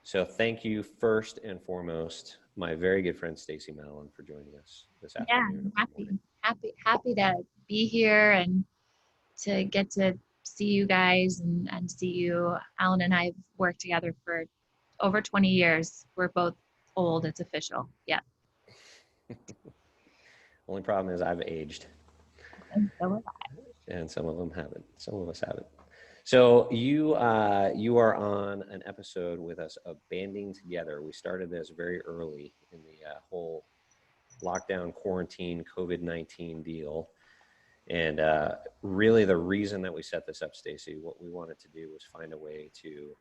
So thank you first and foremost, my very good friend Stacie Mallen, for joining us this Yeah, afternoon. I'm happy to be here and to get to see you guys and see you. Alan and I have worked together for over 20 years. We're both old, it's official. Yeah. Only problem is I've aged, And so have I. and some of them haven't. Some of us haven't. So you are on an episode with us of Banding Together. We started this very early in the whole lockdown, quarantine, COVID-19 deal. And really the reason that we set this up, Stacie, what we wanted to do was find a way to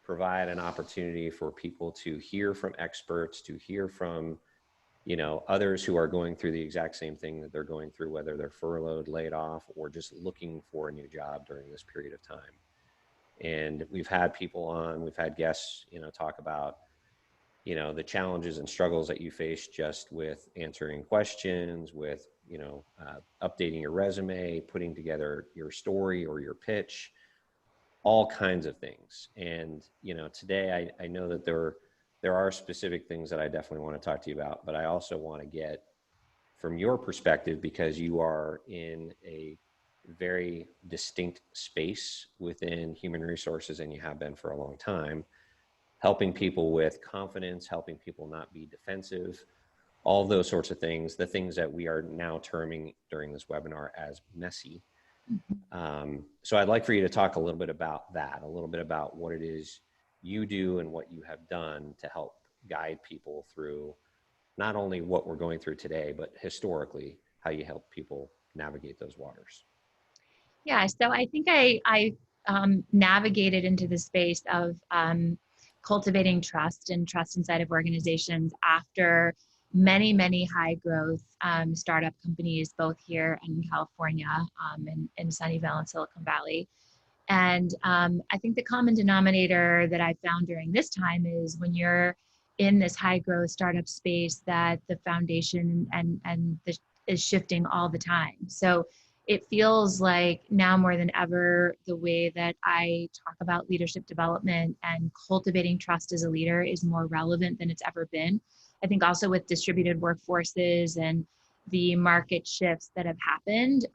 provide an opportunity for people to hear from experts, to hear from, others who are going through the exact same thing that they're going through, whether they're furloughed, laid off, or just looking for a new job during this period of time. And we've had people on, we've had guests, talk about, the challenges and struggles that you face just with answering questions, with, updating your resume, putting together your story or your pitch, all kinds of things. And, today I know that there are specific things that I definitely want to talk to you about, but I also want to get from your perspective, because you are in a very distinct space within human resources, and you have been for a long time, helping people with confidence, helping people not be defensive, all those sorts of things, the things that we are now terming during this webinar as messy. So I'd like for you to talk a little bit about that, a little bit about what it is you do and what you have done to help guide people through not only what we're going through today, but historically, how you help people navigate those waters. Yeah, so I think I navigated into the space of cultivating trust and trust inside of organizations after many high growth startup companies, both here and in California, in Sunnyvale and Silicon Valley. And I think the common denominator that I found during this time is when you're in this high growth startup space, that the foundation is shifting all the time. So it feels like now more than ever, the way that I talk about leadership development and cultivating trust as a leader is more relevant than it's ever been. I think also with distributed workforces and the market shifts that have happened,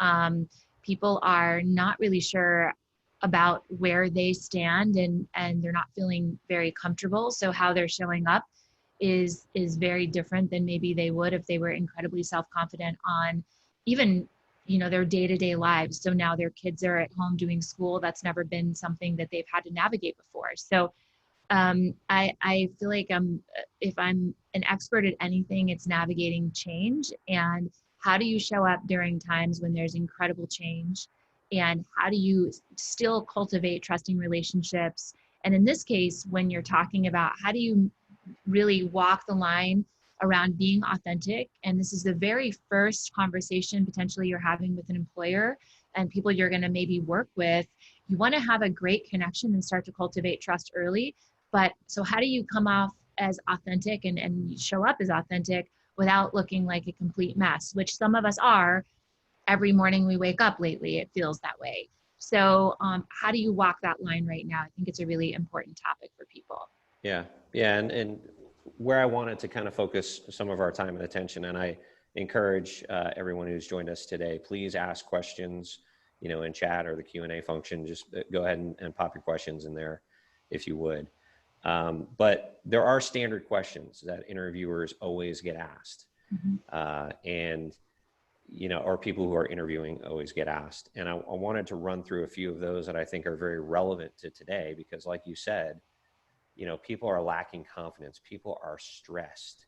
people are not really sure about where they stand, and they're not feeling very comfortable. So how they're showing up is very different than maybe they would if they were incredibly self-confident on even their day-to-day lives. So now their kids are at home doing school. That's never been something that they've had to navigate before. So I feel like if I'm an expert at anything, it's navigating change. And how do you show up during times when there's incredible change? And how do you still cultivate trusting relationships? And in this case, when you're talking about how do you really walk the line around being authentic, and this is the very first conversation potentially you're having with an employer and people you're going to maybe work with, you want to have a great connection and start to cultivate trust early. But so how do you come off as authentic and show up as authentic without looking like a complete mess, which some of us are. Every morning we wake up lately, it feels that way. So how do you walk that line right now? I think it's a really important topic for people. Yeah. And where I wanted to kind of focus some of our time and attention, and I encourage everyone who's joined us today, please ask questions, in chat or the Q&A function. Just go ahead and pop your questions in there if you would. But there are standard questions that interviewers always get asked. And or people who are interviewing always get asked. And I wanted to run through a few of those that I think are very relevant to today, because like you said, people are lacking confidence. People are stressed.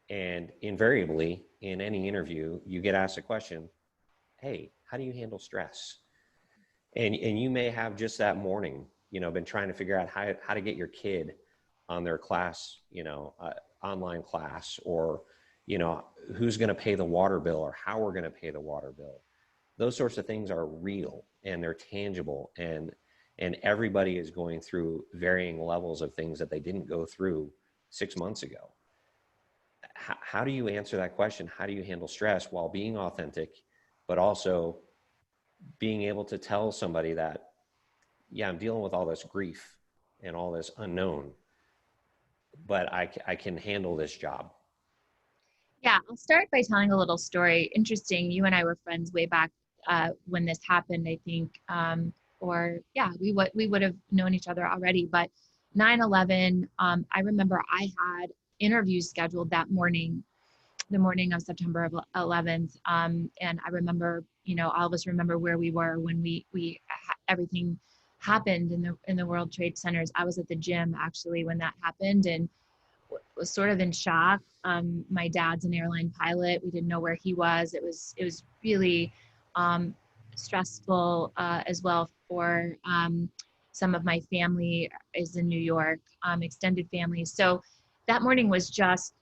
And invariably in any interview, you get asked a question, hey, how do you handle stress? And you may have just that morning, been trying to figure out how to get your kid on their class, online class, or, who's going to pay the water bill or how we're going to pay the water bill. Those sorts of things are real and they're tangible, and everybody is going through varying levels of things that they didn't go through 6 months ago. How do you answer that question? How do you handle stress while being authentic, but also being able to tell somebody that, yeah, I'm dealing with all this grief and all this unknown, but I can handle this job? Yeah, I'll start by telling a little story. Interesting. You and I were friends way back when this happened, I think. Or yeah, we would have known each other already. But 9/11, I remember I had interviews scheduled that morning, the morning of September 11th. And I remember, all of us remember where we were when everything happened in the World Trade Centers. I was at the gym actually when that happened, and was sort of in shock. My dad's an airline pilot. We didn't know where he was. It was really stressful as well for some of my family is in New York, extended family. So that morning was just,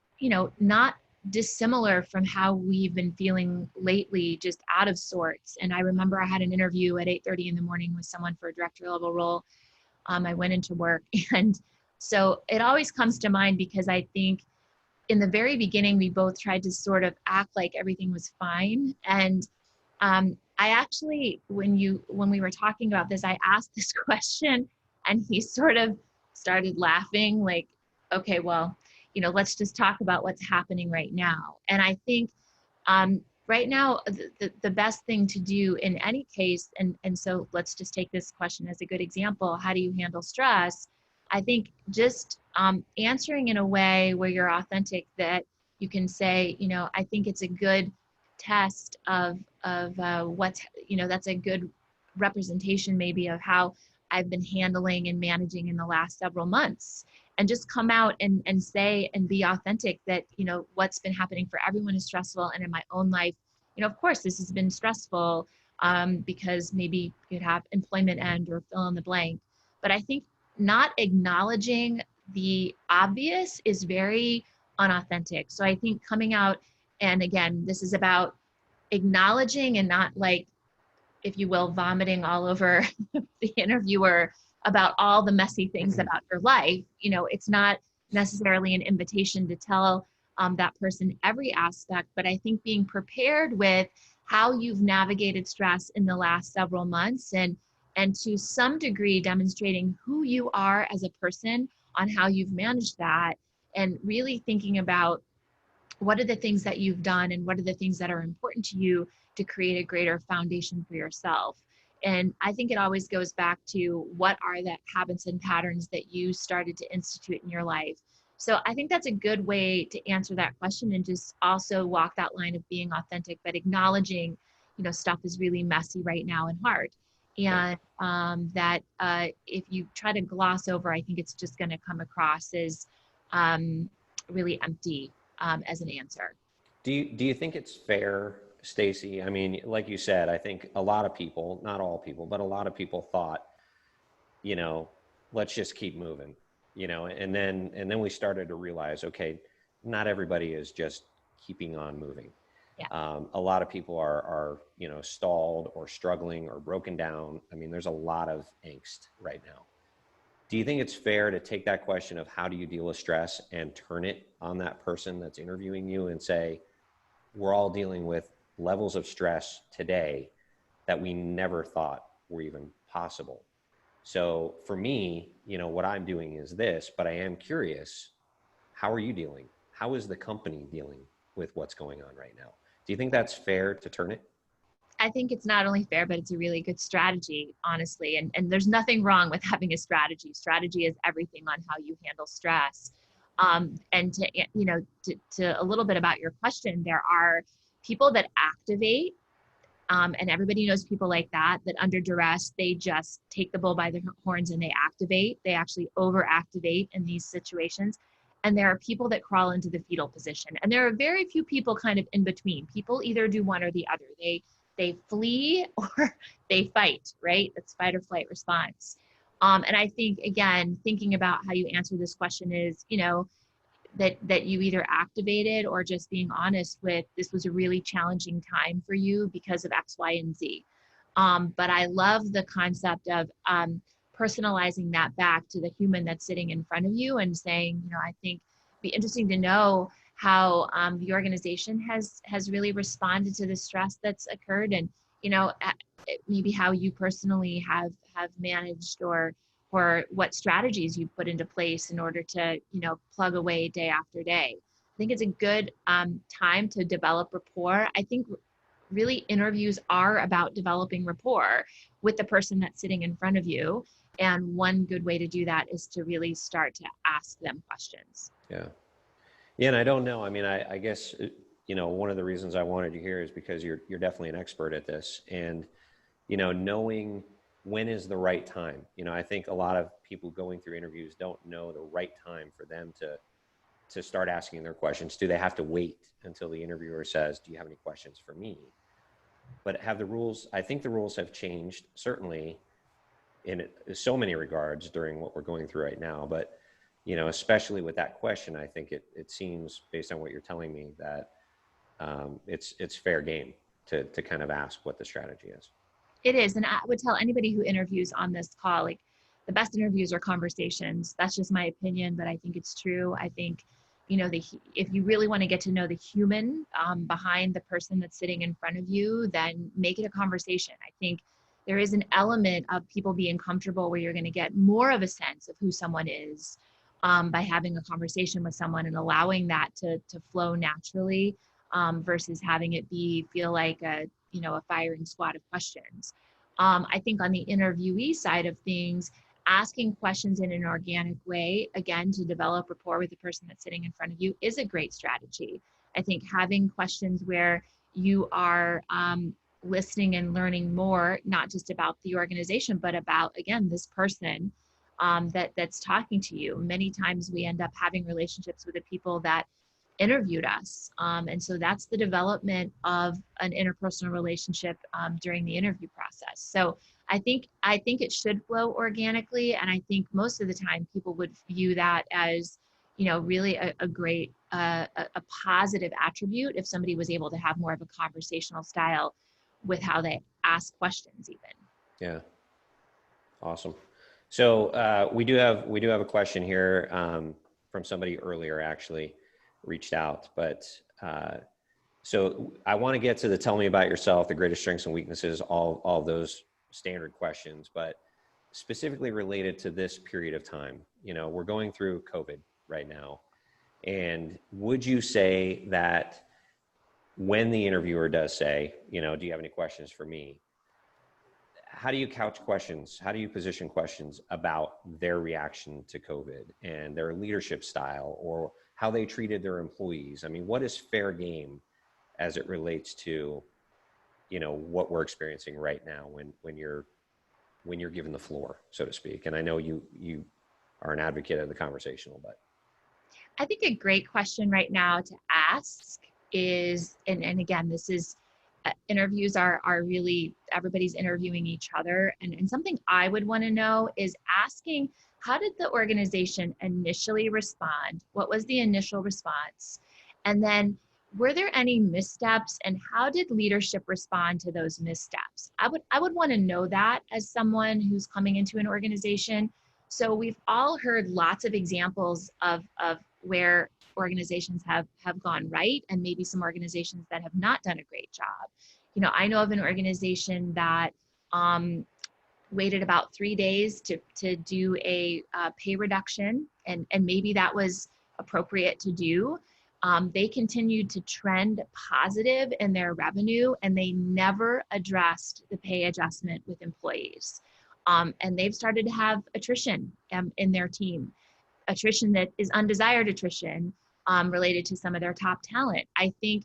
not dissimilar from how we've been feeling lately, just out of sorts. And I remember I had an interview at 8:30 in the morning with someone for a director level role. I went into work, and so it always comes to mind because I think in the very beginning, we both tried to sort of act like everything was fine. And I actually, when we were talking about this, I asked this question and he sort of started laughing like, okay, well, let's just talk about what's happening right now. And I think right now, the best thing to do in any case, and so let's just take this question as a good example, how do you handle stress? I think just answering in a way where you're authentic, that you can say, I think it's a good test of what's, that's a good representation maybe of how I've been handling and managing in the last several months. And just come out and say and be authentic that, what's been happening for everyone is stressful. And in my own life, of course, this has been stressful because maybe you'd have employment end or fill in the blank. But I think not acknowledging the obvious is very unauthentic. So I think coming out, and again, this is about acknowledging and not, like, if you will, vomiting all over the interviewer about all the messy things about your life. It's not necessarily an invitation to tell that person every aspect, but I think being prepared with how you've navigated stress in the last several months, and to some degree demonstrating who you are as a person on how you've managed that, and really thinking about what are the things that you've done and what are the things that are important to you to create a greater foundation for yourself. And I think it always goes back to what are the habits and patterns that you started to institute in your life. So I think that's a good way to answer that question, and just also walk that line of being authentic, but acknowledging, stuff is really messy right now and hard. And that if you try to gloss over, I think it's just going to come across as really empty as an answer. Do you think it's fair, Stacie? I mean, like you said, I think a lot of people, not all people, but a lot of people thought, let's just keep moving, and then we started to realize, okay, not everybody is just keeping on moving. Yeah. A lot of people are stalled or struggling or broken down. I mean, there's a lot of angst right now. Do you think it's fair to take that question of how do you deal with stress and turn it on that person that's interviewing you and say, we're all dealing with levels of stress today that we never thought were even possible. So for me, what I'm doing is this, but I am curious, how are you dealing? How is the company dealing with what's going on right now? Do you think that's fair to turn it? I think it's not only fair, but it's a really good strategy, honestly. And there's nothing wrong with having a strategy. Strategy is everything on how you handle stress. And to a little bit about your question, there are people that activate, and everybody knows people like that under duress, they just take the bull by the horns and they activate. They actually overactivate in these situations. And there are people that crawl into the fetal position. And there are very few people kind of in between. People either do one or the other. They flee or they fight, right? That's fight or flight response. And I think, again, thinking about how you answer this question is, that you either activated or just being honest with, this was a really challenging time for you because of X, Y, and Z. But I love the concept of personalizing that back to the human that's sitting in front of you and saying, I think it'd be interesting to know how the organization has really responded to the stress that's occurred, and maybe how you personally have managed or or what strategies you put into place in order to, plug away day after day. I think it's a good time to develop rapport. I think really interviews are about developing rapport with the person that's sitting in front of you. And one good way to do that is to really start to ask them questions. Yeah. Yeah. And I don't know. I mean, I guess, one of the reasons I wanted you here is because you're definitely an expert at this. And, knowing when is the right time. I think a lot of people going through interviews don't know the right time for them to start asking their questions. Do they have to wait until the interviewer says, do you have any questions for me? But I think the rules have changed, certainly in so many regards during what we're going through right now. But, especially with that question, I think it seems, based on what you're telling me, that it's fair game to kind of ask what the strategy is. It is. And I would tell anybody who interviews on this call, like, the best interviews are conversations. That's just my opinion, but I think it's true. I think, if you really want to get to know the human behind the person that's sitting in front of you, then make it a conversation. I think there is an element of people being comfortable where you're going to get more of a sense of who someone is by having a conversation with someone and allowing that to flow naturally versus having it feel like a firing squad of questions. I think on the interviewee side of things, asking questions in an organic way, again, to develop rapport with the person that's sitting in front of you is a great strategy. I think having questions where you are listening and learning more, not just about the organization, but about, again, this person that's talking to you. Many times we end up having relationships with the people that interviewed us. And so that's the development of an interpersonal relationship during the interview process. So I think it should flow organically. And I think most of the time people would view that as, really a great, a positive attribute if somebody was able to have more of a conversational style with how they ask questions even. Yeah. Awesome. So we do have a question here from somebody earlier, actually reached out, but so I want to get to the tell me about yourself, the greatest strengths and weaknesses, all those standard questions, but specifically related to this period of time. We're going through COVID right now. And would you say that when the interviewer does say, do you have any questions for me? How do you couch questions? How do you position questions about their reaction to COVID and their leadership style or how they treated their employees? I mean, what is fair game as it relates to, what we're experiencing right now when you're given the floor, so to speak? And I know you are an advocate of the conversational, but I think a great question right now to ask is, and again, this is interviews are really, everybody's interviewing each other. And something I would want to know is asking, how did the organization initially respond? What was the initial response? And then were there any missteps, and how did leadership respond to those missteps? I would want to know that as someone who's coming into an organization. So we've all heard lots of examples of where organizations have gone right, and maybe some organizations that have not done a great job. I know of an organization that waited about 3 days to do a pay reduction, and maybe that was appropriate to do. They continued to trend positive in their revenue, and they never addressed the pay adjustment with employees. And they've started to have attrition in their team, attrition that is undesired attrition related to some of their top talent. I think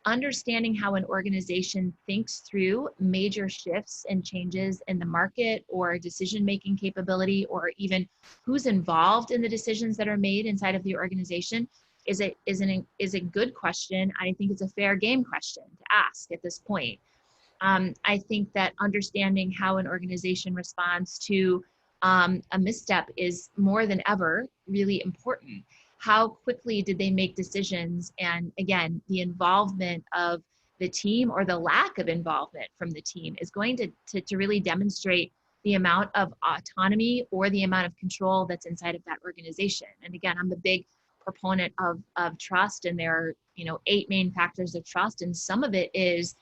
understanding how an organization thinks through major shifts and changes in the market or decision-making capability, or even who's involved in the decisions that are made inside of the organization is a good question. I think it's a fair game question to ask at this point. I think that understanding how an organization responds to a misstep is more than ever really important. How quickly did they make decisions? And again, the involvement of the team or the lack of involvement from the team is going to really demonstrate the amount of autonomy or the amount of control that's inside of that organization. And again, I'm a big proponent of trust, and there are 8 main factors of trust, and some of it is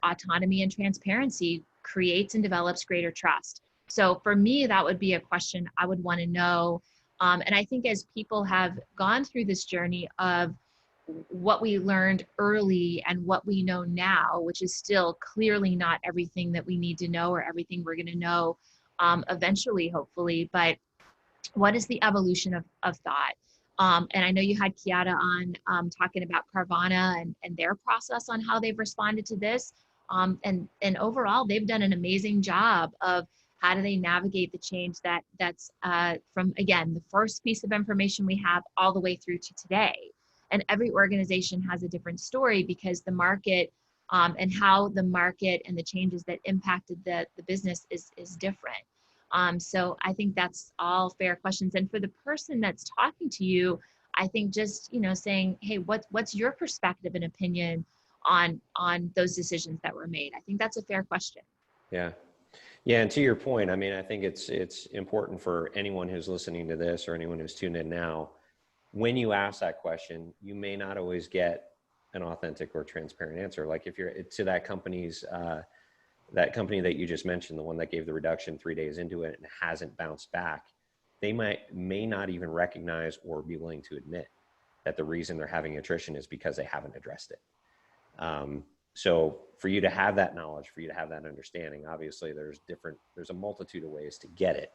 autonomy and transparency creates and develops greater trust. So for me, that would be a question I would want to know. And I think as people have gone through this journey of what we learned early and what we know now, which is still clearly not everything that we need to know or everything we're going to know eventually, hopefully, but what is the evolution of thought? And I know you had Kiata on talking about Carvana and their process on how they've responded to this. And overall, they've done an amazing job of how do they navigate the change that's from, again, the first piece of information we have all the way through to today. And every organization has a different story because the market and how the market and the changes that impacted the business is different. So I think that's all fair questions. And for the person that's talking to you, I think just, saying, hey, what's your perspective and opinion on those decisions that were made? I think that's a fair question. Yeah. Yeah. And to your point, I mean, I think it's important for anyone who's listening to this or anyone who's tuned in now, when you ask that question, you may not always get an authentic or transparent answer. Like if you're to that company that you just mentioned, the one that gave the reduction 3 days into it and hasn't bounced back, they may not even recognize or be willing to admit that the reason they're having attrition is because they haven't addressed it. So for you to have that knowledge, for you to have that understanding, obviously there's a multitude of ways to get it,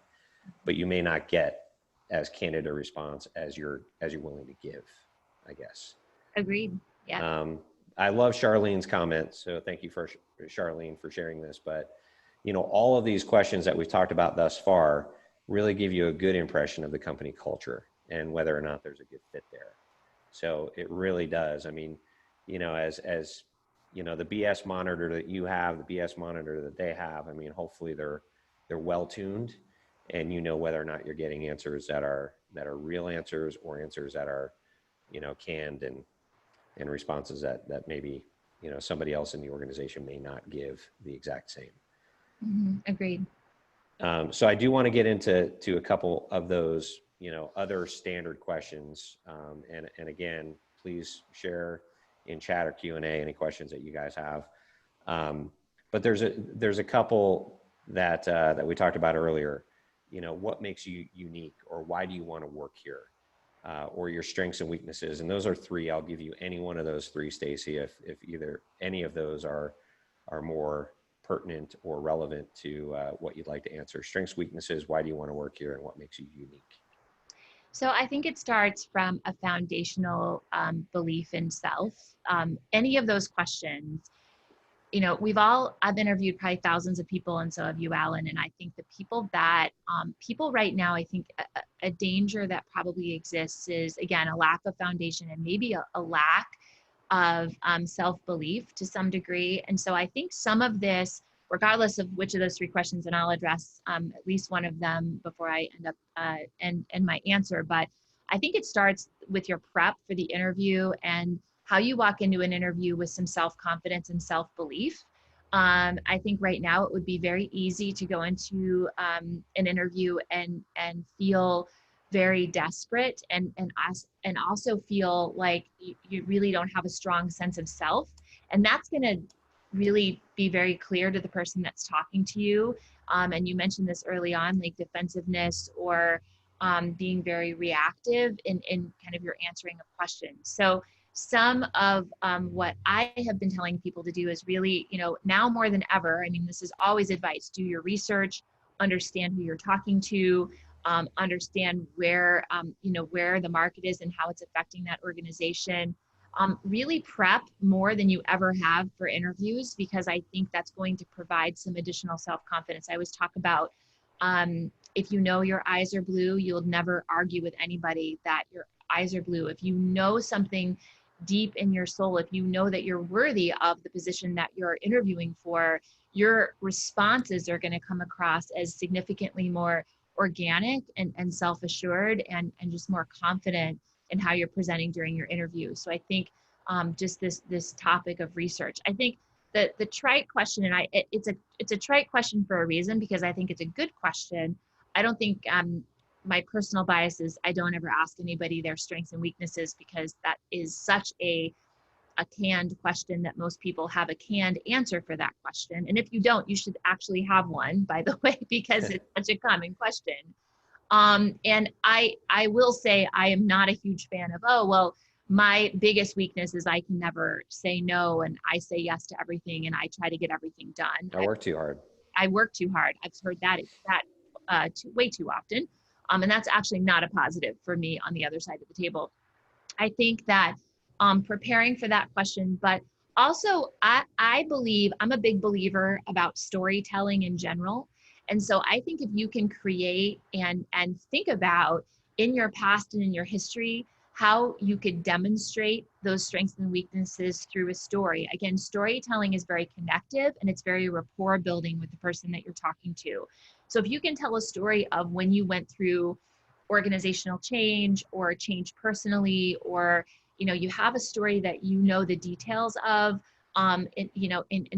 but you may not get as candid a response as you're willing to give, I guess. Agreed. Yeah. I love Charlene's comment. So thank you for Charlene for sharing this, but all of these questions that we've talked about thus far really give you a good impression of the company culture and whether or not there's a good fit there. So it really does. I mean, as the BS monitor that you have, the BS monitor that they have, I mean, hopefully they're well tuned and whether or not you're getting answers that are real answers or answers that are, canned and responses that maybe, somebody else in the organization may not give the exact same. Mm-hmm. Agreed. So I do want to get into a couple of those, other standard questions. And again, please share in chat or Q&A any questions that you guys have. But there's a couple that we talked about earlier. What makes you unique, or why do you want to work here, or your strengths and weaknesses? And those are three. I'll give you any one of those three, Stacie, if either any of those are more pertinent or relevant to what you'd like to answer. Strengths, weaknesses, why do you want to work here, and what makes you unique? So I think it starts from a foundational belief in self. Any of those questions, I've interviewed probably thousands of people, and so have you, Alan. And I think the people right now, I think a danger that probably exists is, again, a lack of foundation and maybe a lack of self-belief to some degree. And so I think some of this, regardless of which of those three questions, and I'll address at least one of them before I end up and my answer, but I think it starts with your prep for the interview and how you walk into an interview with some self-confidence and self-belief. I think right now it would be very easy to go into an interview and feel very desperate and also feel like you really don't have a strong sense of self. And that's going to really be very clear to the person that's talking to you. And you mentioned this early on, like defensiveness or being very reactive in kind of your answering of questions. So some of what I have been telling people to do is really, now more than ever, I mean, this is always advice, do your research, understand who you're talking to, understand where the market is and how it's affecting that organization. Really prep more than you ever have for interviews, because I think that's going to provide some additional self-confidence. I always talk about if your eyes are blue, you'll never argue with anybody that your eyes are blue. If you know something deep in your soul, if you know that you're worthy of the position that you're interviewing for, your responses are going to come across as significantly more organic and self-assured and just more confident in how you're presenting during your interview. So I think just this topic of research, I think that the trite question, and it's a trite question for a reason, because I think it's a good question. I don't think my personal bias is I don't ever ask anybody their strengths and weaknesses, because that is such a a canned question that most people have a canned answer for that question. And if you don't, you should actually have one, by the way, because it's such a common question. And I will say I am not a huge fan of, oh, well, my biggest weakness is I can never say no, and I say yes to everything, and I try to get everything done. I work too hard. I work too hard. I've heard that way too often. And that's actually not a positive for me on the other side of the table. I think that preparing for that question, but also I believe, I'm a big believer about storytelling in general. And so I think if you can create and think about in your past and in your history, how you could demonstrate those strengths and weaknesses through a story. Again, storytelling is very connective and it's very rapport building with the person that you're talking to. So if you can tell a story of when you went through organizational change or change personally, or you have a story that the details of, and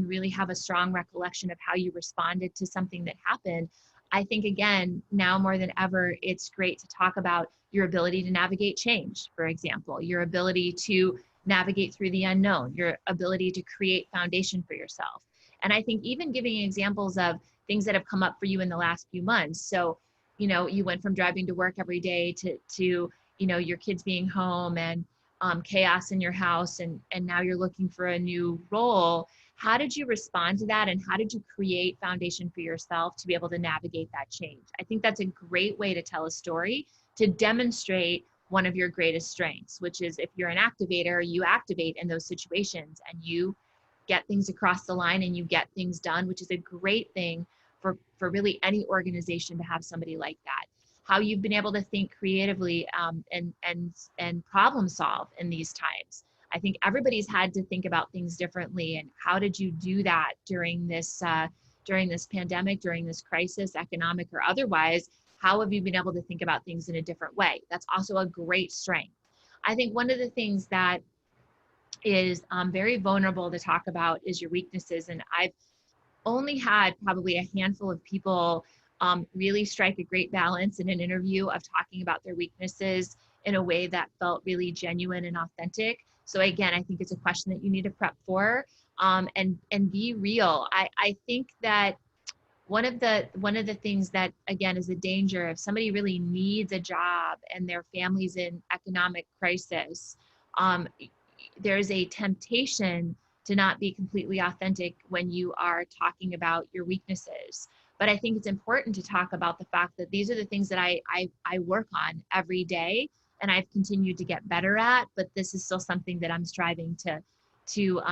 really have a strong recollection of how you responded to something that happened. I think, again, now more than ever, it's great to talk about your ability to navigate change, for example, your ability to navigate through the unknown, your ability to create foundation for yourself. And I think even giving examples of things that have come up for you in the last few months. So, you went from driving to work every day to your kids being home and chaos in your house, and now you're looking for a new role. How did you respond to that, and how did you create foundation for yourself to be able to navigate that change? I think that's a great way to tell a story, to demonstrate one of your greatest strengths, which is if you're an activator, you activate in those situations and you get things across the line and you get things done, which is a great thing for really any organization to have somebody like that. How you've been able to think creatively and problem solve in these times. I think everybody's had to think about things differently. And how did you do that during this pandemic, during this crisis, economic or otherwise? How have you been able to think about things in a different way? That's also a great strength. I think one of the things that is very vulnerable to talk about is your weaknesses. And I've only had probably a handful of people really strike a great balance in an interview of talking about their weaknesses in a way that felt really genuine and authentic. So again, I think it's a question that you need to prep for and be real. I think that one of the things that, again, is a danger, if somebody really needs a job and their family's in economic crisis, there's a temptation to not be completely authentic when you are talking about your weaknesses. But I think it's important to talk about the fact that these are the things that I work on every day and I've continued to get better at, but this is still something that I'm striving to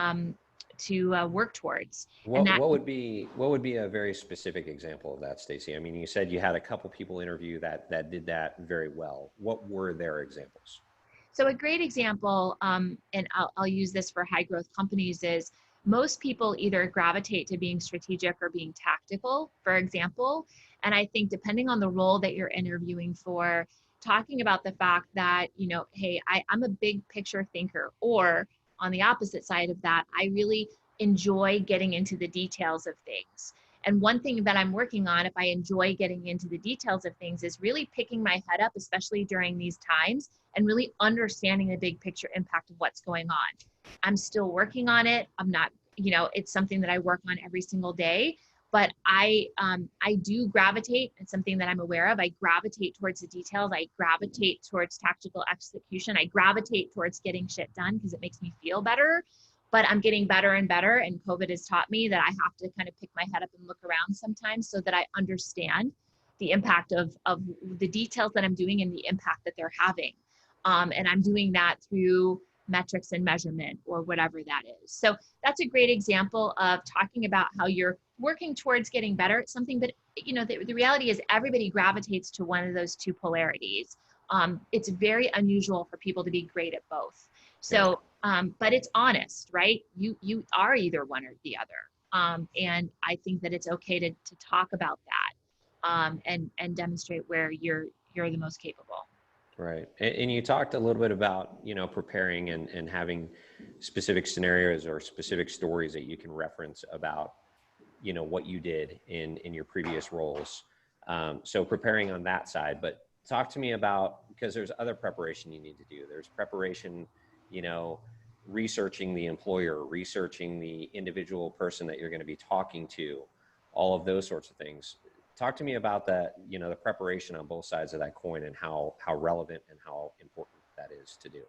work towards. What would be a very specific example of that, Stacie? I mean, you said you had a couple people interview that did that very well. What were their examples? So a great example, and I'll use this for high growth companies, is most people either gravitate to being strategic or being tactical, for example. And I think depending on the role that you're interviewing for, talking about the fact that, hey, I'm a big picture thinker, or on the opposite side of that, I really enjoy getting into the details of things. And one thing that I'm working on, if I enjoy getting into the details of things, is really picking my head up, especially during these times, and really understanding the big picture impact of what's going on. I'm still working on it. I'm not, it's something that I work on every single day, but I do gravitate. It's something that I'm aware of. I gravitate towards the details. I gravitate towards tactical execution. I gravitate towards getting shit done because it makes me feel better. But I'm getting better and better, and COVID has taught me that I have to kind of pick my head up and look around sometimes so that I understand the impact of the details that I'm doing and the impact that they're having. And I'm doing that through metrics and measurement or whatever that is. So that's a great example of talking about how you're working towards getting better at something. But the reality is everybody gravitates to one of those two polarities. It's very unusual for people to be great at both. So, but it's honest, right? You are either one or the other. And I think that it's okay to talk about that and demonstrate where you're the most capable. Right. And you talked a little bit about, preparing and having specific scenarios or specific stories that you can reference about, what you did in your previous roles. So preparing on that side, but talk to me about, because there's other preparation you need to do. There's preparation, researching the employer, researching the individual person that you're going to be talking to, all of those sorts of things. Talk to me about that, the preparation on both sides of that coin and how relevant and how important that is to do.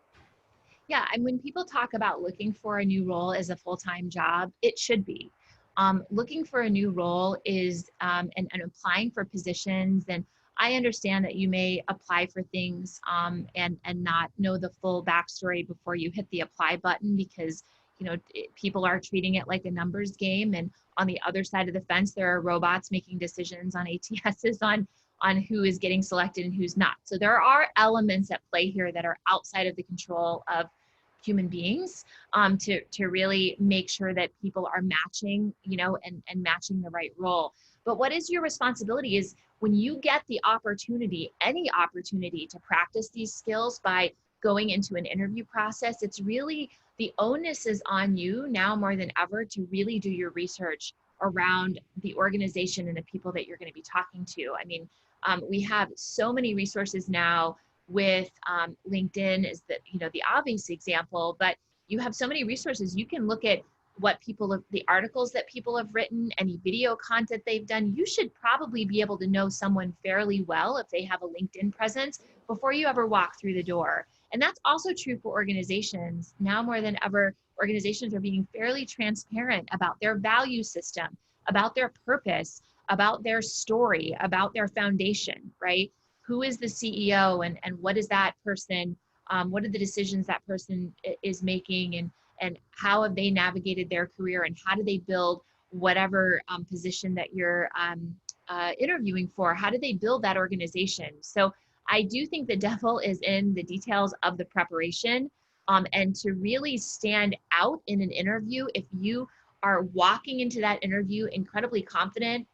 Yeah, and when people talk about looking for a new role as a full-time job, it should be. Looking for a new role is, and applying for positions, and I understand that you may apply for things and not know the full backstory before you hit the apply button, because people are treating it like a numbers game, and on the other side of the fence, there are robots making decisions on ATSs on who is getting selected and who's not. So there are elements at play here that are outside of the control of human beings, to really make sure that people are matching, and matching the right role. But what is your responsibility is when you get the opportunity, any opportunity to practice these skills by going into an interview process, it's really, the onus is on you now more than ever to really do your research around the organization and the people that you're going to be talking to. I mean, we have so many resources now with LinkedIn is the obvious example, but you have so many resources. You can look at what the articles that people have written, any video content they've done. You should probably be able to know someone fairly well if they have a LinkedIn presence before you ever walk through the door. And that's also true for organizations. Now more than ever, organizations are being fairly transparent about their value system, about their purpose, about their story, about their foundation, right? Who is the CEO, and what is that person, what are the decisions that person is making, and how have they navigated their career, and how do they build whatever position that you're interviewing for, how do they build that organization? So I do think the devil is in the details of the preparation, and to really stand out in an interview, if you are walking into that interview incredibly confident,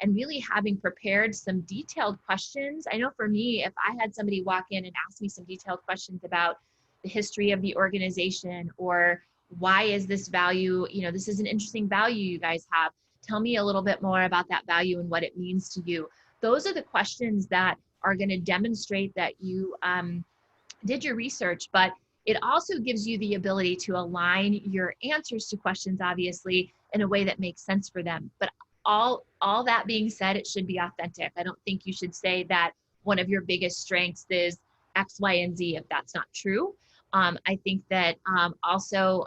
and really having prepared some detailed questions. I know for me, if I had somebody walk in and ask me some detailed questions about the history of the organization, or why is this value, this is an interesting value you guys have. Tell me a little bit more about that value and what it means to you. Those are the questions that are going to demonstrate that you did your research, but it also gives you the ability to align your answers to questions, obviously, in a way that makes sense for them. But all that being said, it should be authentic. I don't think you should say that one of your biggest strengths is X, Y, and Z if that's not true. I think that also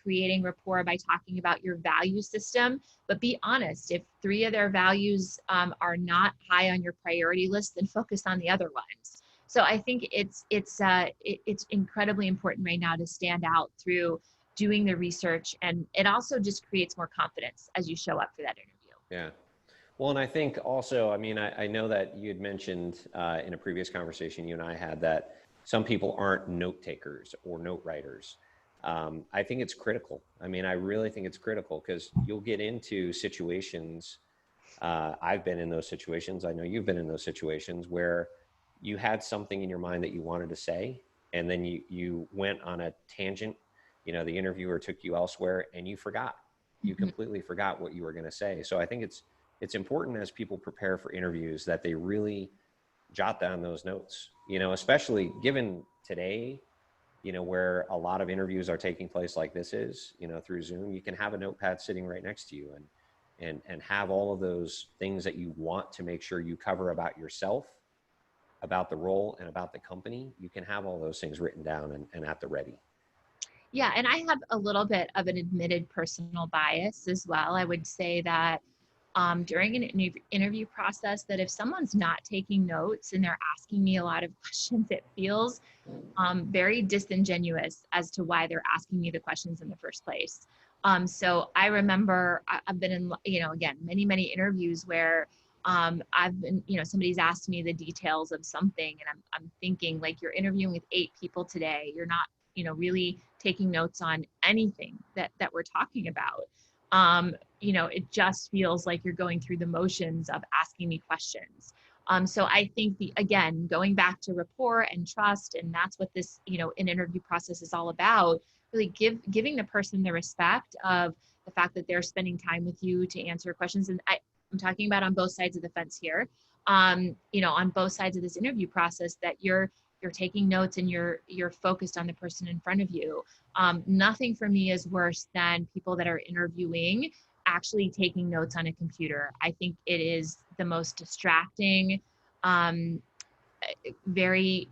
creating rapport by talking about your value system, but be honest. If 3 of their values are not high on your priority list, then focus on the other ones. So I think it's incredibly important right now to stand out through doing the research, and it also just creates more confidence as you show up for that interview. Yeah. Well, and I think also, I mean, I know that you had mentioned in a previous conversation you and I had that some people aren't note takers or note writers. I think it's critical. I mean, I really think it's critical, because you'll get into situations. I've been in those situations. I know you've been in those situations where you had something in your mind that you wanted to say, and then you went on a tangent. The interviewer took you elsewhere, and you forgot. You completely forgot what you were going to say. So I think it's important as people prepare for interviews that they really jot down those notes, especially given today, where a lot of interviews are taking place like this is, through Zoom. You can have a notepad sitting right next to you and have all of those things that you want to make sure you cover about yourself, about the role, and about the company. You can have all those things written down and at the ready. Yeah, and I have a little bit of an admitted personal bias as well. I would say that during an interview process, that if someone's not taking notes and they're asking me a lot of questions, it feels very disingenuous as to why they're asking me the questions in the first place. So I remember I've been in, again, many interviews where I've been, somebody's asked me the details of something, and I'm thinking, like, you're interviewing with 8 people today. You're not, really taking notes on anything that we're talking about. It just feels like you're going through the motions of asking me questions. So I think again, going back to rapport and trust, and that's what this, an interview process is all about, really giving the person the respect of the fact that they're spending time with you to answer questions. And I'm talking about on both sides of the fence here, on both sides of this interview process, that you're you're taking notes and you're focused on the person in front of you. Nothing for me is worse than people that are interviewing actually taking notes on a computer. I think it is the most distracting, very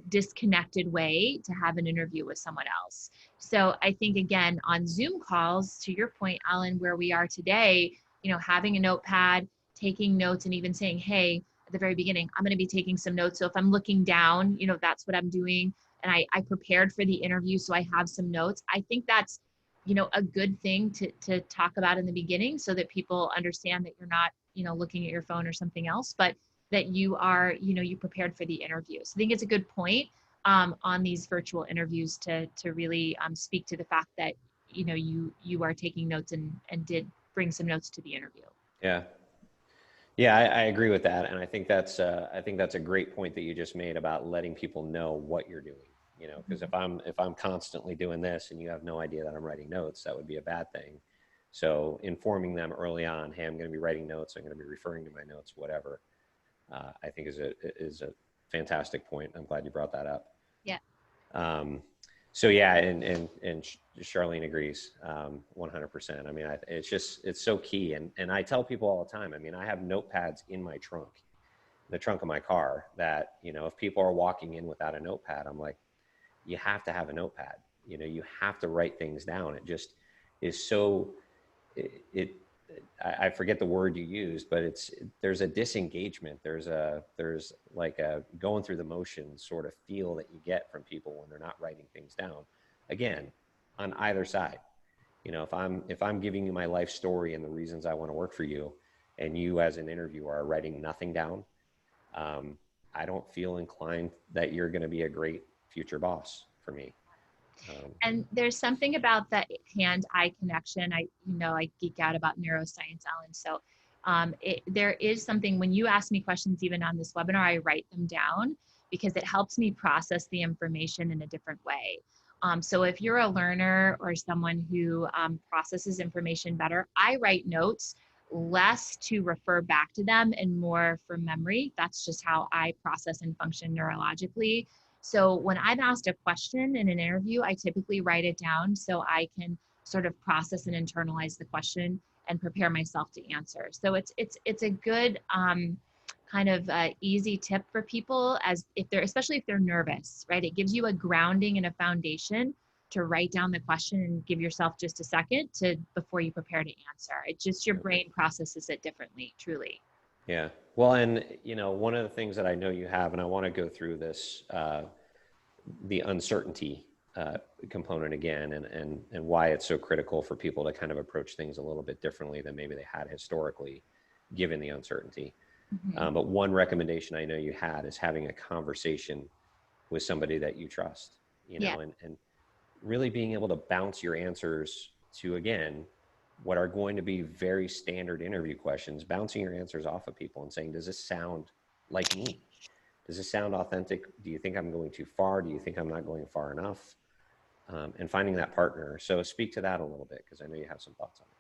disconnected way to have an interview with someone else. So I think, again, on Zoom calls, to your point, Alan, where we are today, having a notepad, taking notes, and even saying, hey, at the very beginning, I'm going to be taking some notes. So if I'm looking down, that's what I'm doing. And I prepared for the interview, so I have some notes. I think that's, a good thing to talk about in the beginning, so that people understand that you're not, looking at your phone or something else, but that you are, you prepared for the interview. So I think it's a good point on these virtual interviews to really speak to the fact that, you are taking notes and did bring some notes to the interview. Yeah. Yeah, I agree with that. And I think that's a great point that you just made about letting people know what you're doing, because if I'm constantly doing this and you have no idea that I'm writing notes, that would be a bad thing. So informing them early on, hey, I'm going to be writing notes, I'm going to be referring to my notes, whatever, I think is a fantastic point. I'm glad you brought that up. Yeah. So yeah, and Charlene agrees 100%. I mean, it's so key. And I tell people all the time, I mean, I have notepads in my trunk, the trunk of my car, that, if people are walking in without a notepad, I'm like, you have to have a notepad. You have to write things down. It just is so, I forget the word you used, but there's a disengagement. There's like a going through the motions sort of feel that you get from people when they're not writing things down. Again, on either side, if I'm giving you my life story and the reasons I want to work for you, and you as an interviewer are writing nothing down, I don't feel inclined that you're going to be a great future boss for me. And there's something about that hand-eye connection. I geek out about neuroscience, Alan. So there is something, when you ask me questions, even on this webinar, I write them down because it helps me process the information in a different way. So if you're a learner or someone who processes information better, I write notes less to refer back to them and more for memory. That's just how I process and function neurologically. So when I'm asked a question in an interview, I typically write it down so I can sort of process and internalize the question and prepare myself to answer. So it's a good kind of easy tip for people, especially if they're nervous, right? It gives you a grounding and a foundation to write down the question and give yourself just a second before you prepare to answer. It's just your brain processes it differently, truly. Yeah. Well, and one of the things that I know you have, and I want to go through this, the uncertainty component again, and why it's so critical for people to kind of approach things a little bit differently than maybe they had historically, given the uncertainty. Mm-hmm. But one recommendation I know you had is having a conversation with somebody that you trust, and really being able to bounce your answers to, again, what are going to be very standard interview questions, bouncing your answers off of people and saying, does this sound like me? Does this sound authentic? Do you think I'm going too far? Do you think I'm not going far enough? And finding that partner. So speak to that a little bit, because I know you have some thoughts on it.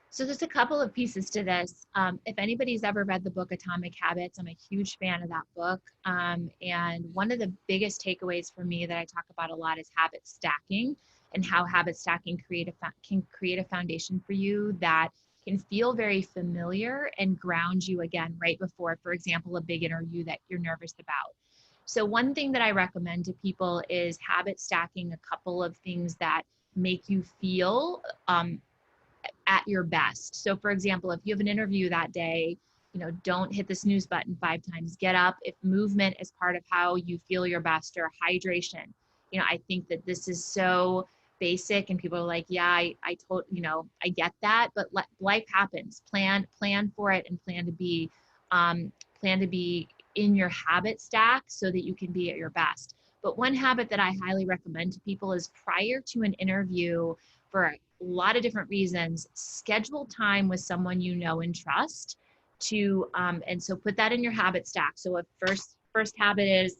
So there's a couple of pieces to this. If anybody's ever read the book Atomic Habits, I'm a huge fan of that book. And one of the biggest takeaways for me that I talk about a lot is habit stacking, and how habit stacking can create a foundation for you that can feel very familiar and ground you again right before, for example, a big interview that you're nervous about. So one thing that I recommend to people is habit stacking a couple of things that make you feel at your best. So for example, if you have an interview that day, don't hit the snooze button 5 times. Get up. If movement is part of how you feel your best, or hydration. I think that this is so basic, and people are like, yeah, I get that, but life happens. Plan for it, and plan to be in your habit stack so that you can be at your best. But one habit that I highly recommend to people is, prior to an interview, for a lot of different reasons, schedule time with someone you know and trust to, and so put that in your habit stack. So if first habit is,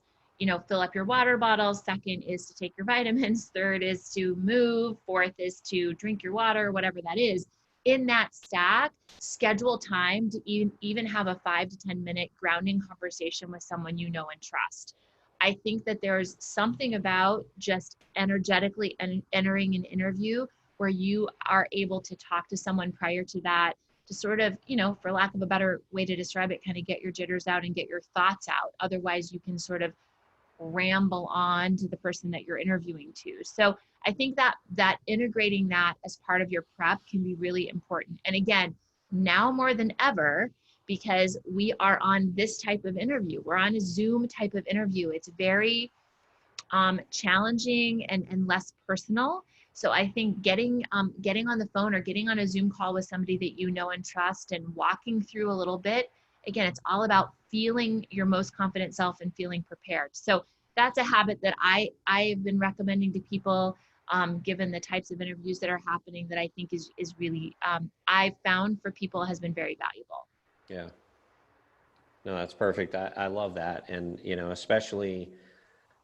fill up your water bottle. Second is to take your vitamins. Third is to move. Fourth is to drink your water, whatever that is. In that stack, schedule time to even have a 5 to 10 minute grounding conversation with someone you know and trust. I think that there's something about just energetically entering an interview where you are able to talk to someone prior to that, to sort of, for lack of a better way to describe it, kind of get your jitters out and get your thoughts out. Otherwise, you can sort of ramble on to the person that you're interviewing to. So I think that integrating that as part of your prep can be really important. And again, now more than ever, because we are on this type of interview, we're on a Zoom type of interview. It's very challenging and less personal. So I think getting on the phone or getting on a Zoom call with somebody that you know and trust and walking through a little bit, again, it's all about feeling your most confident self and feeling prepared. So that's a habit that I've been recommending to people, given the types of interviews that are happening, that I think is really, I've found for people has been very valuable. Yeah. No, that's perfect. I love that. And,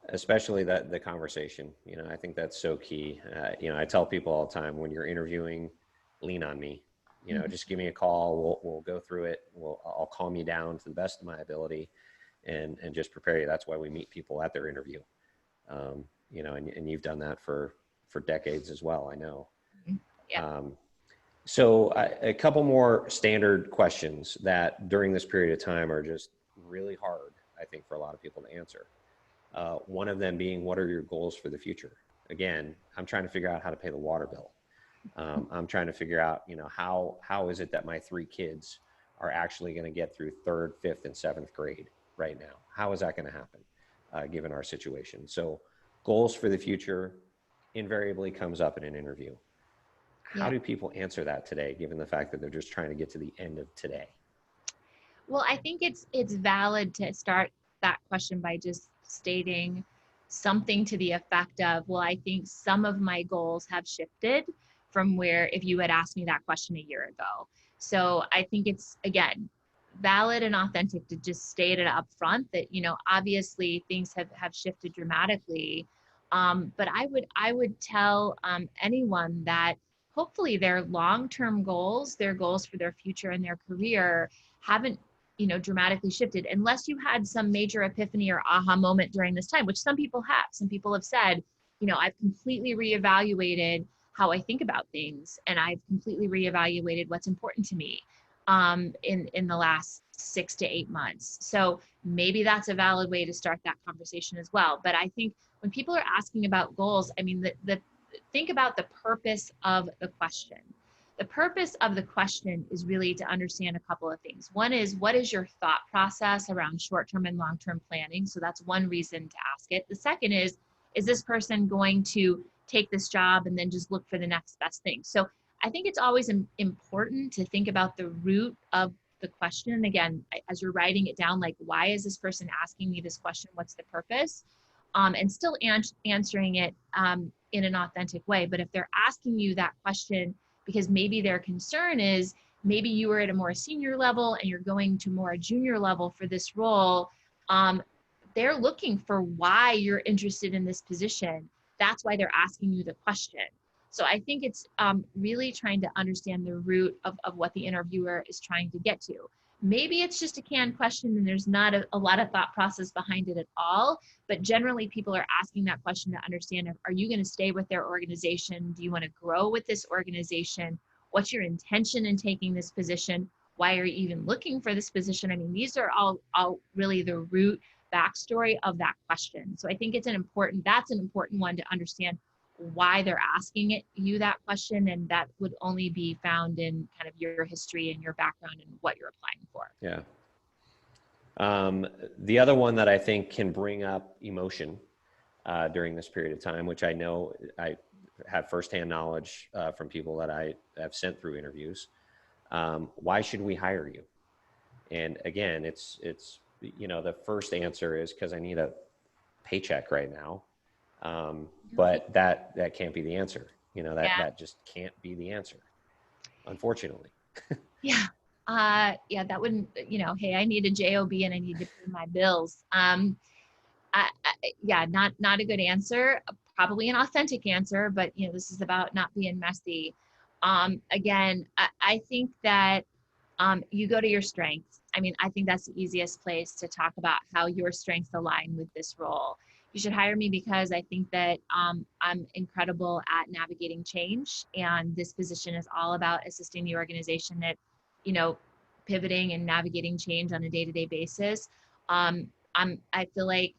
especially that the conversation, I think that's so key. I tell people all the time, when you're interviewing, lean on me, just give me a call. We'll go through it. I'll calm you down to the best of my ability and just prepare you. That's why we meet people at their interview. And you've done that for decades as well, I know. Yeah. So a couple more standard questions that during this period of time are just really hard, I think, for a lot of people to answer. One of them being, what are your goals for the future? Again, I'm trying to figure out how to pay the water bill. I'm trying to figure out, how is it that my 3 kids are actually going to get through 3rd, 5th, and 7th grade right now? How is that going to happen, given our situation? So goals for the future invariably comes up in an interview. How do people answer that today, given the fact that they're just trying to get to the end of today? Well, I think it's valid to start that question by just stating something to the effect of, well, I think some of my goals have shifted from where, if you had asked me that question a year ago. So I think it's, again, valid and authentic to just state it up front that, obviously things have shifted dramatically. But I would tell anyone that hopefully their long-term goals, their goals for their future and their career haven't, dramatically shifted, unless you had some major epiphany or aha moment during this time, which some people have. Some people have said, I've completely reevaluated how I think about things, and I've completely reevaluated what's important to me in the last 6 to 8 months. So maybe that's a valid way to start that conversation as well. But I think when people are asking about goals, I mean, think about the purpose of the question. The purpose of the question is really to understand a couple of things. One is, what is your thought process around short-term and long-term planning? So that's one reason to ask it. The second is this person going to take this job and then just look for the next best thing? So I think it's always important to think about the root of the question. And again, as you're writing it down, like, why is this person asking me this question? What's the purpose? And still answering it in an authentic way. But if they're asking you that question because maybe their concern is, maybe you were at a more senior level and you're going to more junior level for this role, they're looking for why you're interested in this position. That's why they're asking you the question. So I think it's really trying to understand the root of what the interviewer is trying to get to. Maybe it's just a canned question and there's not a lot of thought process behind it at all, but generally people are asking that question to understand, are you going to stay with their organization? Do you want to grow with this organization? What's your intention in taking this position? Why are you even looking for this position? I mean, these are all really the root backstory of that question. So I think that's an important one to understand why they're asking you that question, and that would only be found in kind of your history and your background and what you're applying for. Yeah. The other one that I think can bring up emotion during this period of time, which I know I have firsthand knowledge from people that I have sent through interviews. Why should we hire you? And again, it's the first answer is because I need a paycheck right now. But that can't be the answer. That just can't be the answer, unfortunately. Yeah. That wouldn't, hey, I need a job and I need to pay my bills. Not a good answer, probably an authentic answer, but this is about not being messy. Again, I think that you go to your strengths. I mean, I think that's the easiest place to talk about how your strengths align with this role. You should hire me because I think that I'm incredible at navigating change, and this position is all about assisting the organization at, pivoting and navigating change on a day-to-day basis. I feel like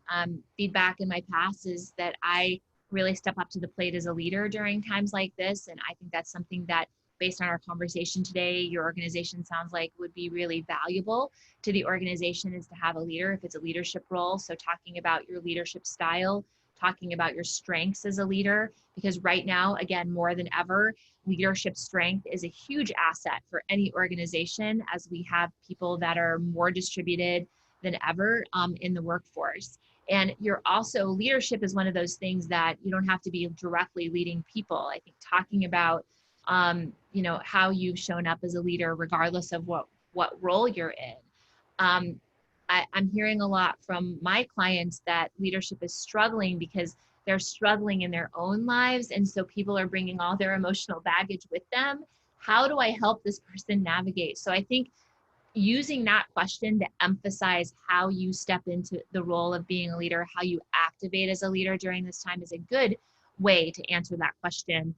feedback in my past is that I really step up to the plate as a leader during times like this, and I think that's something that, based on our conversation today, your organization sounds like would be really valuable to the organization, is to have a leader if it's a leadership role. So talking about your leadership style, talking about your strengths as a leader, because right now, again, more than ever, leadership strength is a huge asset for any organization, as we have people that are more distributed than ever in the workforce. And leadership is one of those things that you don't have to be directly leading people. I think talking about how you've shown up as a leader, regardless of what role you're in. I'm hearing a lot from my clients that leadership is struggling because they're struggling in their own lives. And so people are bringing all their emotional baggage with them. How do I help this person navigate? So I think using that question to emphasize how you step into the role of being a leader, how you activate as a leader during this time, is a good way to answer that question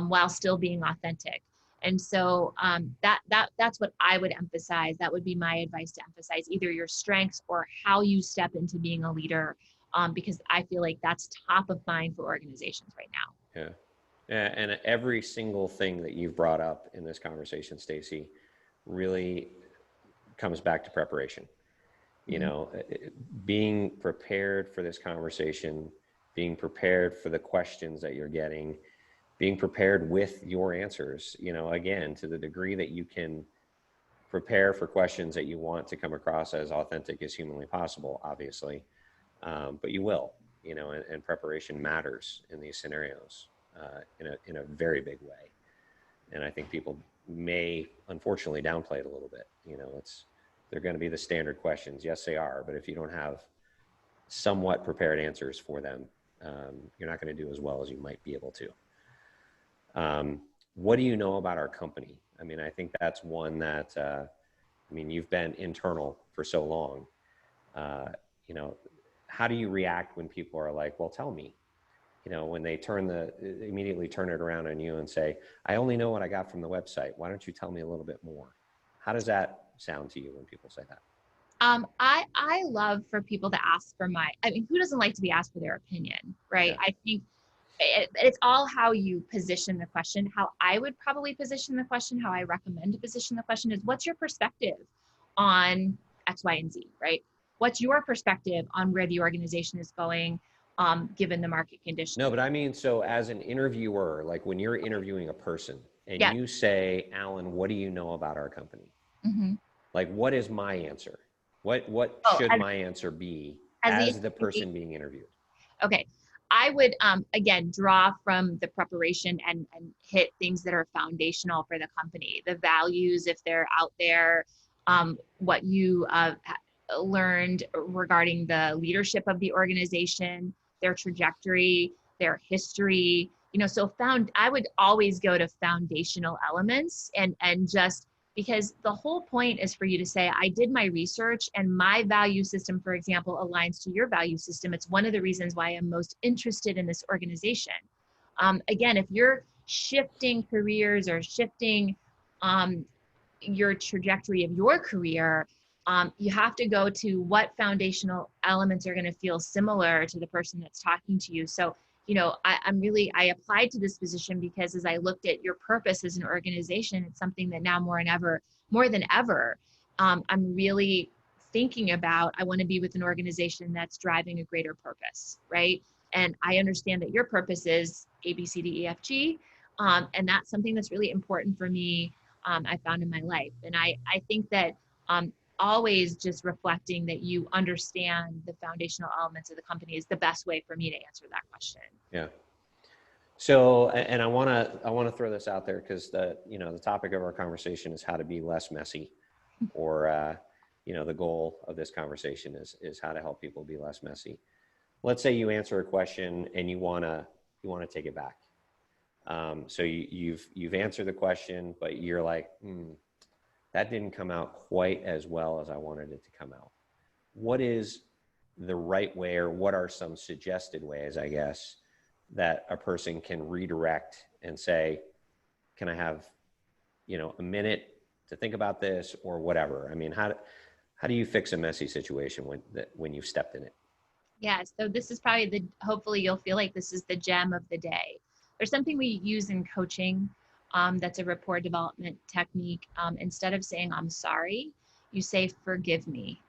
while still being authentic. And so that's what I would emphasize. That would be my advice, to emphasize either your strengths or how you step into being a leader, because I feel like that's top of mind for organizations right now. Yeah. And every single thing that you've brought up in this conversation, Stacie, really comes back to preparation. Being prepared for this conversation, being prepared for the questions that you're getting, being prepared with your answers, again, to the degree that you can prepare for questions that you want to come across as authentic as humanly possible, obviously, but you will, and preparation matters in these scenarios in a very big way. And I think people may unfortunately downplay it a little bit. They're going to be the standard questions. Yes, they are. But if you don't have somewhat prepared answers for them, you're not going to do as well as you might be able to. What do you know about our company? I mean, I think that's one that, you've been internal for so long. How do you react when people are like, well, tell me, when they immediately turn it around on you and say, I only know what I got from the website. Why don't you tell me a little bit more? How does that sound to you when people say that? I love for people to ask for who doesn't like to be asked for their opinion, right? Yeah. I think it's all how you position the question. How I would probably position the question, how I recommend to position the question, is, what's your perspective on X, Y, and Z, right? What's your perspective on where the organization is going, given the market conditions? No, but so as an interviewer, like when you're interviewing a person and you say, Alan, what do you know about our company? Mm-hmm. Like, what is my answer? What should my answer be as the person being interviewed? Okay. I would, again, draw from the preparation and hit things that are foundational for the company, the values, if they're out there, what you learned regarding the leadership of the organization, their trajectory, their history, so I would always go to foundational elements and just, because the whole point is for you to say, I did my research and my value system, for example, aligns to your value system. It's one of the reasons why I'm most interested in this organization. Again, if you're shifting careers or shifting your trajectory of your career, you have to go to what foundational elements are going to feel similar to the person that's talking to you. So, I applied to this position because as I looked at your purpose as an organization, it's something that now more than ever, I'm really thinking about. I want to be with an organization that's driving a greater purpose, right? And I understand that your purpose is A, B, C, D, E, F, G. And that's something that's really important for me, I found in my life. And I think that always just reflecting that you understand the foundational elements of the company is the best way for me to answer that question. Yeah. So, and I want to throw this out there because the topic of our conversation is how to be less messy, or, the goal of this conversation is how to help people be less messy. Let's say you answer a question and you want to take it back. So you've answered the question, but you're like, that didn't come out quite as well as I wanted it to come out. What is the right way, or what are some suggested ways, I guess, that a person can redirect and say, can I have, a minute to think about this or whatever? I mean, how do you fix a messy situation when you've stepped in it? Yeah, so this is probably hopefully you'll feel like this is the gem of the day. There's something we use in coaching that's a rapport development technique. Instead of saying, I'm sorry, you say, forgive me.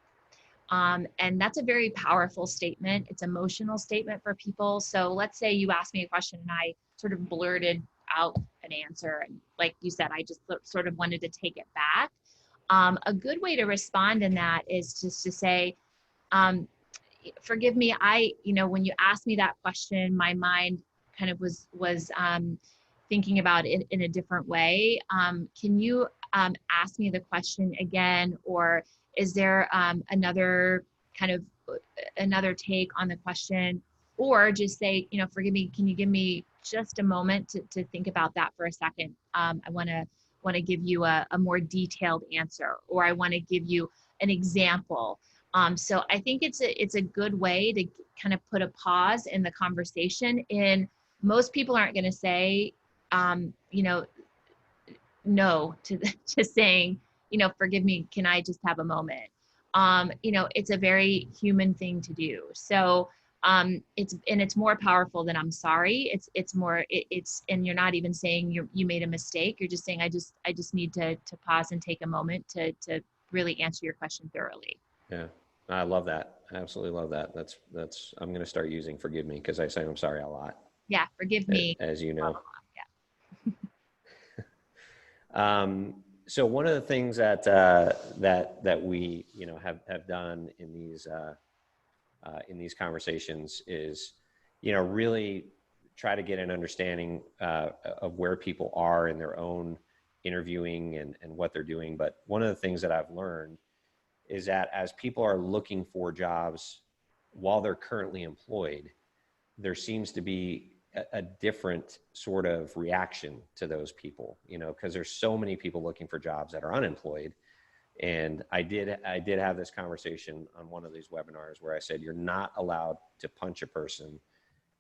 And that's a very powerful statement. It's an emotional statement for people. So let's say you asked me a question and I sort of blurted out an answer. And like you said, I just sort of wanted to take it back. A good way to respond in that is just to say, forgive me, when you asked me that question, my mind kind of was thinking about it in a different way. Can you ask me the question again, or is there another take on the question? Or just say, forgive me, can you give me just a moment to think about that for a second? I want to give you a more detailed answer, or I want to give you an example. So I think it's a good way to kind of put a pause in the conversation. And most people aren't going to say, no to saying, forgive me, can I just have a moment? It's a very human thing to do. So it's more powerful than I'm sorry. And you're not even saying you made a mistake. You're just saying, I just need to pause and take a moment to really answer your question thoroughly. Yeah, I love that. I absolutely love that. That's I'm going to start using forgive me, because I say I'm sorry a lot. Yeah, forgive me. As you know. Yeah. So one of the things that we have done in these conversations is really try to get an understanding of where people are in their own interviewing and what they're doing. But one of the things that I've learned is that as people are looking for jobs while they're currently employed, there seems to be a different sort of reaction to those people, because there's so many people looking for jobs that are unemployed. And I did have this conversation on one of these webinars where I said, you're not allowed to punch a person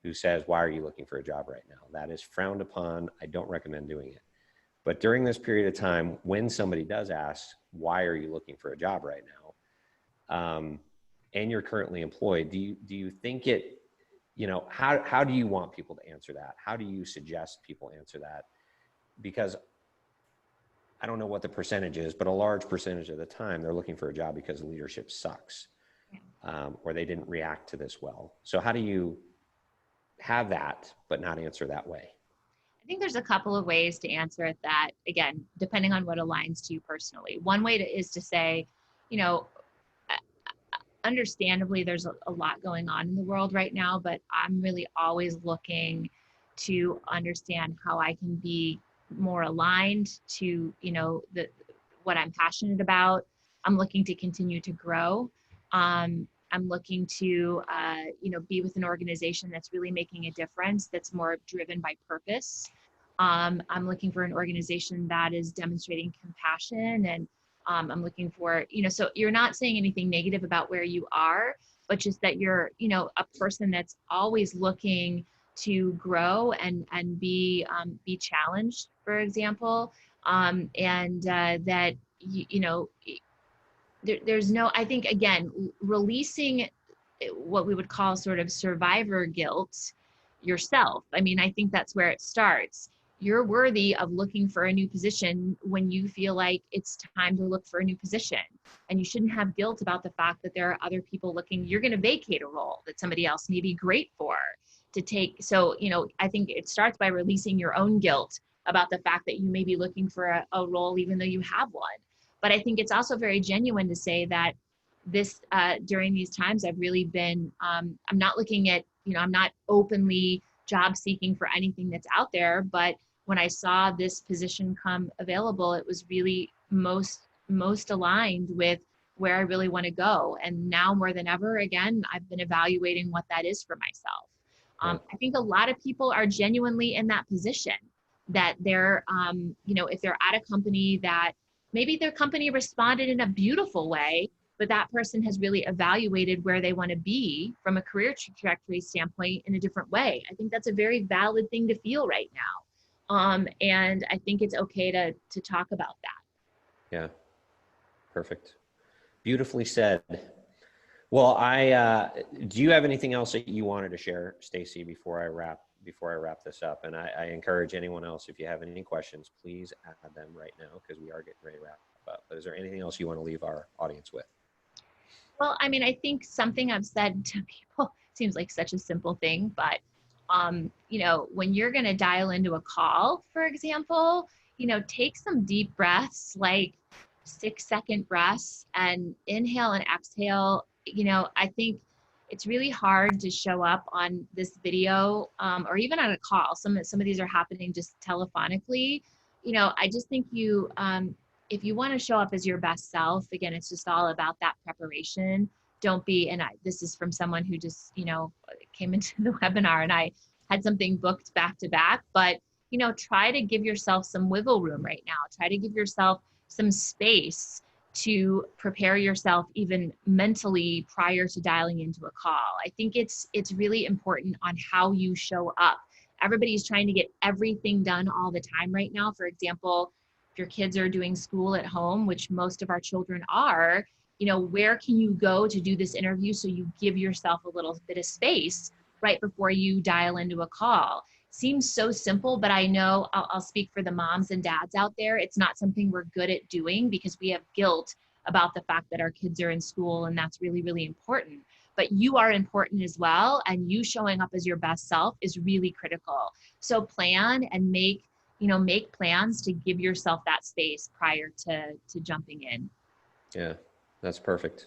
who says, why are you looking for a job right now? That is frowned upon. I don't recommend doing it. But during this period of time, when somebody does ask, why are you looking for a job right now? And you're currently employed, do you think how do you want people to answer that? How do you suggest people answer that? Because I don't know what the percentage is, but a large percentage of the time they're looking for a job because leadership sucks, or they didn't react to this well. So how do you have that, but not answer that way? I think there's a couple of ways to answer it that, again, depending on what aligns to you personally. One way is to say, understandably, there's a lot going on in the world right now, but I'm really always looking to understand how I can be more aligned to, what I'm passionate about. I'm looking to continue to grow. I'm looking to, be with an organization that's really making a difference, that's more driven by purpose. I'm looking for an organization that is demonstrating compassion, and I'm looking for, so you're not saying anything negative about where you are, but just that you're, a person that's always looking to grow and be challenged, for example. That, there's no, I think, again, releasing what we would call sort of survivor guilt yourself. I mean, I think that's where it starts. You're worthy of looking for a new position when you feel like it's time to look for a new position. And you shouldn't have guilt about the fact that there are other people looking. You're going to vacate a role that somebody else may be great for to take. So, I think it starts by releasing your own guilt about the fact that you may be looking for a role even though you have one. But I think it's also very genuine to say that this during these times, I've really been, I'm not looking at, I'm not openly job seeking for anything that's out there, but when I saw this position come available, it was really most aligned with where I really want to go. And now more than ever, again, I've been evaluating what that is for myself. I think a lot of people are genuinely in that position that they're, if they're at a company that maybe their company responded in a beautiful way, but that person has really evaluated where they want to be from a career trajectory standpoint in a different way. I think that's a very valid thing to feel right now. And I think it's okay to talk about that. Yeah. Perfect. Beautifully said. Well, do you have anything else that you wanted to share, Stacie, before I wrap this up? And I encourage anyone else, if you have any questions, please add them right now, because we are getting ready to wrap up. But is there anything else you want to leave our audience with? Well, I mean, I think something I've said to people seems like such a simple thing, but when you're going to dial into a call, for example, take some deep breaths, like 6-second breaths, and inhale and exhale. I think it's really hard to show up on this video or even on a call. Some of these are happening just telephonically. I just think if you want to show up as your best self, again, it's just all about that preparation. Don't be, and this is from someone who just, came into the webinar, and I had something booked back to back, but, try to give yourself some wiggle room right now. Try to give yourself some space to prepare yourself even mentally prior to dialing into a call. I think it's really important on how you show up. Everybody's trying to get everything done all the time right now. For example, if your kids are doing school at home, which most of our children are, where can you go to do this interview so you give yourself a little bit of space right before you dial into a call? Seems so simple, but I know I'll speak for the moms and dads out there. It's not something we're good at doing because we have guilt about the fact that our kids are in school, and that's really, really important. But you are important as well, and you showing up as your best self is really critical. So plan and make plans to give yourself that space prior to jumping in. Yeah, that's perfect.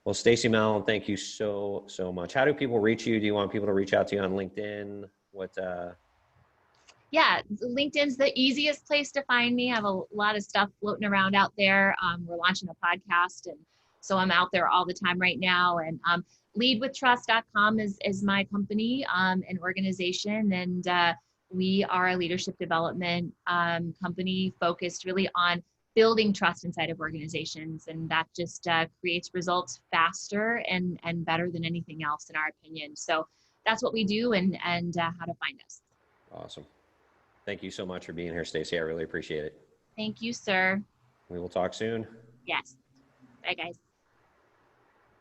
Well, Stacie Mallen, thank you so much. How do people reach you? Do you want people to reach out to you on LinkedIn? Yeah, LinkedIn's the easiest place to find me. I have a lot of stuff floating around out there. We're launching a podcast, and so I'm out there all the time right now. And leadwithtrust.com is my company and organization, and we are a leadership development company focused really on building trust inside of organizations, and that just creates results faster and better than anything else, in our opinion. So that's what we do, and how to find us. Awesome. Thank you so much for being here, Stacie. I really appreciate it. Thank you, sir. We will talk soon. Yes. Bye, guys.